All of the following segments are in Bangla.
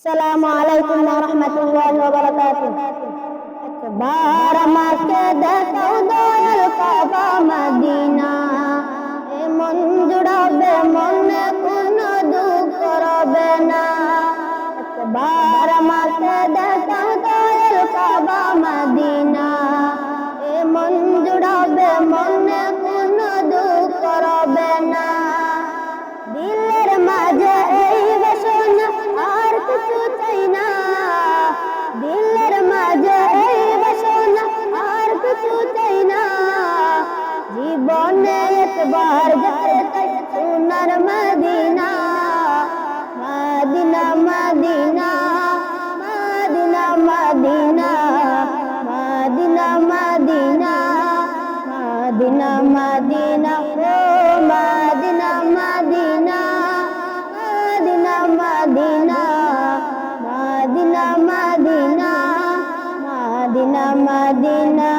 আসসালামু আলাইকুম ওয়া রাহমাতুল্লাহি ওয়া বারাকাতুহু। একবার আমাকে দেখাও দয়াল কাবা মদিনা, এ মন জুড়াবে মনে কোনো দুঃখ রবে না। একবার আমাকে দেখাও দয়াল কাবা মদিনা, এ মন জুড়াবে মনে কোনো দুঃখ রবে না। দিলের মাঝে এই বাসনা আর কিছু চাই না, দিলের মাঝে এই বাসনা আর কিছু চাই না। জীবনে একবার যেতে চাই সোনার Medina, Medina Medina Medina Medina Medina Medina Medina Medina ও Medina Medina Medina Medina Medina Medina Medina Medina.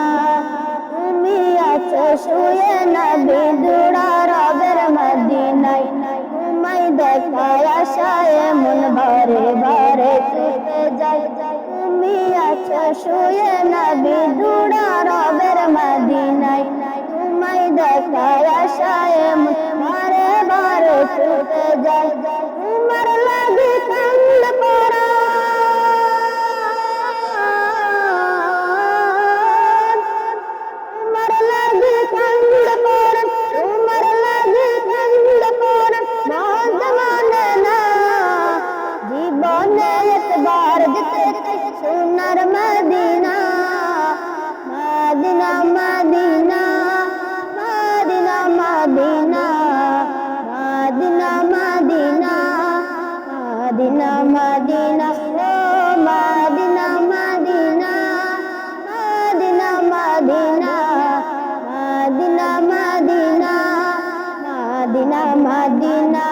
তুমি আছো শুয়ে নবী দুড়া রবের মদিনায়, তোমায় দেখার আশায় মন বারে বারে ছুটে যায়। তুমি আছো শুয়ে নবী দুড়া রবের মদিনায়, তোমায় দেখার আশায় মন বারে বারে ছুটে যায়। তোমার লাগি কান্দ পড়া, তোমার লাগি কান্দ পড়া, তোমার লাগি কান্দ পড়া বলতে মানে না। জীবনে একবার যেতে চাই সোনার Medina, Medina Medina Medina Medina Medina Medina Medina Medina ও Medina Medina Medina Medina Medina Medina Medina Medina.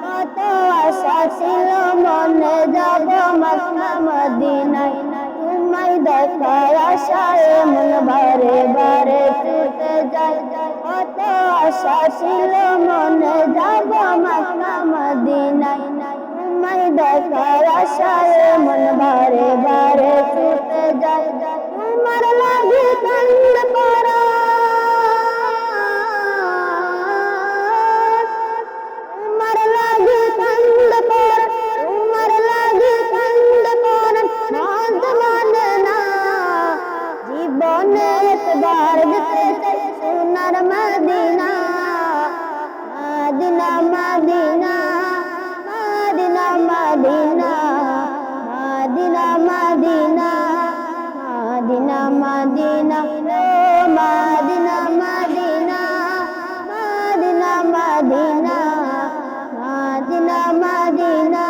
কত আশা ছিল মনে যাব মক্কা মদিনায়, তোমায় দেখার আশায় মন বারে বারে ছুটে যায়। কত আশা ছিল মনে যাব মক্কা মদিনায়, তোমায় দেখার আশায় মন বারে বারে ছুটে যায়। তোমার লাগি কান্দ পড়া, তোমার লাগি কান্দ পড়া, তোমার লাগি কান্দ পড়া বলতে মানে না। জীবনে একবার যেতে চাই সোনার Medina, Medina Medina Medina Medina Medina Medina Medina Medina ও Medina Medina Medina Medina Medina Medina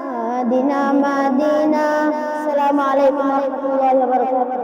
Medina Medina. আসসালামু আলাইকুম ওয়া রাহমাতুল্লাহি ওয়া বারাকাতুহু।